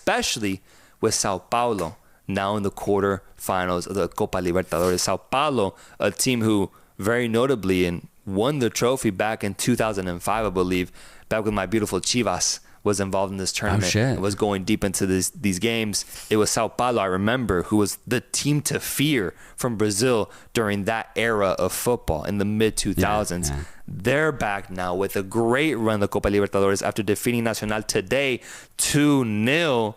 especially with São Paulo now in the quarterfinals of the Copa Libertadores. São Paulo, a team who very notably won the trophy back in 2005, I believe, back when my beautiful Chivas was involved in this tournament. And was going deep into these games. It was São Paulo, I remember, who was the team to fear from Brazil during that era of football in the mid-2000s. Yeah. They're back now with a great run in the Copa Libertadores after defeating Nacional today 2-0.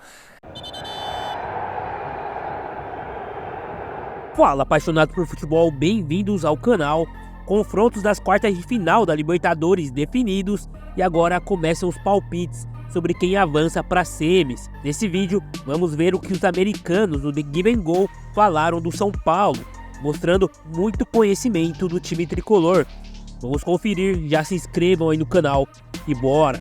Fala, apaixonados por futebol, bem-vindos ao canal. Confrontos das quartas de final da Libertadores definidos e agora começam os palpites sobre quem avança para semis. Nesse vídeo, vamos ver o que os americanos do The Give and Go falaram do São Paulo, mostrando muito conhecimento do time tricolor. Vamos conferir, já se inscrevam aí no canal e bora!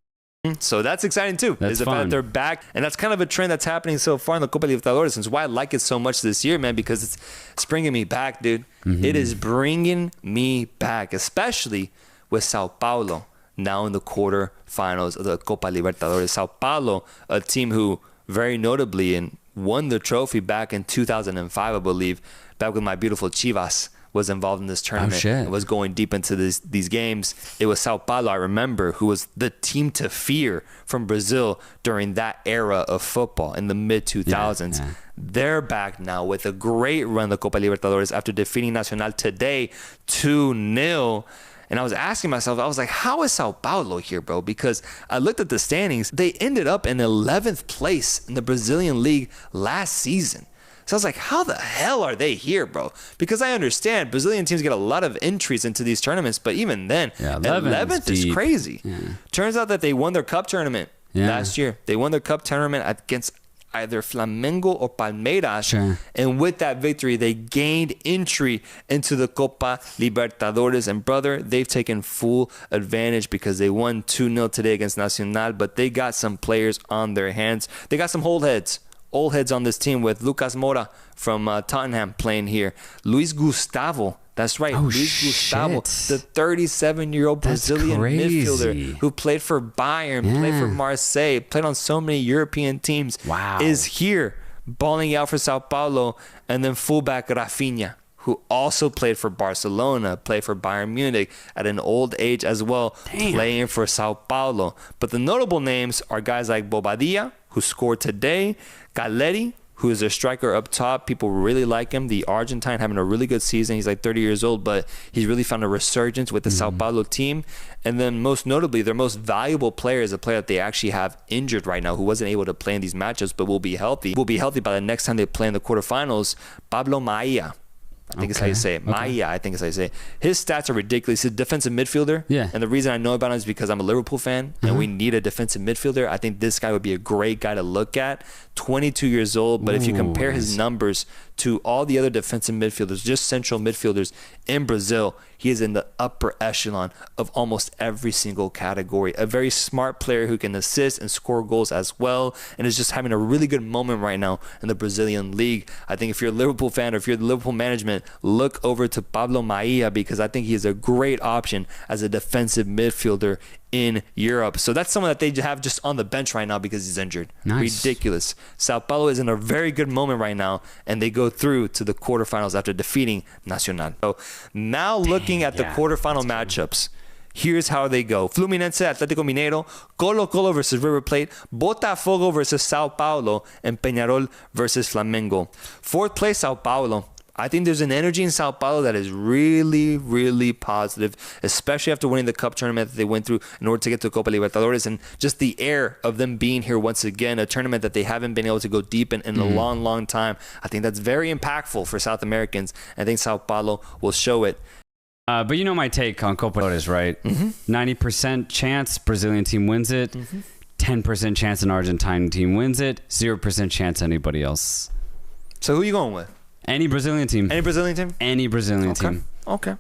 So that's exciting too. That's the fact that they're back, and that's kind of a trend that's happening so far in the Copa Libertadores. It's why I like it so much this year, man, because it's bringing me back, dude. It is bringing me back, especially with São Paulo now in the quarterfinals of the Copa Libertadores. São Paulo, a team who very notably won the trophy back in 2005, I believe, back when my beautiful Chivas was involved in this tournament and was going deep into these games. It was São Paulo, I remember, who was the team to fear from Brazil during that era of football in the mid-2000s. Yeah. They're back now with a great run in the Copa Libertadores after defeating Nacional today 2-0. And I was asking myself, I was like, how is São Paulo here, bro? Because I looked at the standings. They ended up in 11th place in the Brazilian league last season. So I was like, how the hell are they here, bro? Because I understand Brazilian teams get a lot of entries into these tournaments, but even then, 11th is crazy. Yeah. Turns out that they won their cup tournament last year. They won their cup tournament against either Flamengo or Palmeiras. Sure. And with that victory, they gained entry into the Copa Libertadores. And brother, they've taken full advantage because they won 2-0 today against Nacional, but they got some players on their hands. They got some old heads on this team with Lucas Moura from Tottenham playing here. Luis Gustavo, that's right, Luis Gustavo, the 37-year-old Brazilian midfielder who played for Bayern, played for Marseille, played on so many European teams, is here balling out for São Paulo. And then fullback Rafinha, who also played for Barcelona, played for Bayern Munich at an old age as well, playing for São Paulo. But the notable names are guys like Bobadilla, who scored today, CALLERI, who is a striker up top. People really like him. The Argentine having a really good season. He's like 30 years old, but he's really found a resurgence with the São Paulo team. And then most notably, their most valuable player is a player that they actually have injured right now, who wasn't able to play in these matchups, but will be healthy. Will be healthy by the next time they play in the quarterfinals. Pablo Maia, I think it's how you say it. Maia, I think it's how you say it. His stats are ridiculous. He's a defensive midfielder. Yeah. And the reason I know about him is because I'm a Liverpool fan and we need a defensive midfielder. I think this guy would be a great guy to look at. 22 years old, but if you compare his numbers to all the other defensive midfielders, just central midfielders in Brazil, he is in the upper echelon of almost every single category. A very smart player who can assist and score goals as well, and is just having a really good moment right now in the Brazilian league. I think if you're a Liverpool fan or if you're the Liverpool management, look over to Pablo Maia because I think he is a great option as a defensive midfielder in Europe. So that's someone that they have just on the bench right now because he's injured. Ridiculous. São Paulo is in a very good moment right now, and they go through to the quarterfinals after defeating Nacional. So now looking at the quarterfinal matchups, here's how they go. Fluminense, Atlético Mineiro, Colo-Colo versus River Plate, Botafogo versus São Paulo, and Peñarol versus Flamengo. Fourth place, São Paulo. I think there's an energy in São Paulo that is really, really positive, especially after winning the cup tournament that they went through in order to get to Copa Libertadores, and just the air of them being here once again, a tournament that they haven't been able to go deep in a long, long time. I think that's very impactful for South Americans. I think São Paulo will show it. But you know my take on Copa Libertadores, right? 90% chance Brazilian team wins it, 10% chance an Argentine team wins it, 0% chance anybody else. So who are you going with? Any Brazilian team. Any Brazilian team? Any Brazilian team. Okay.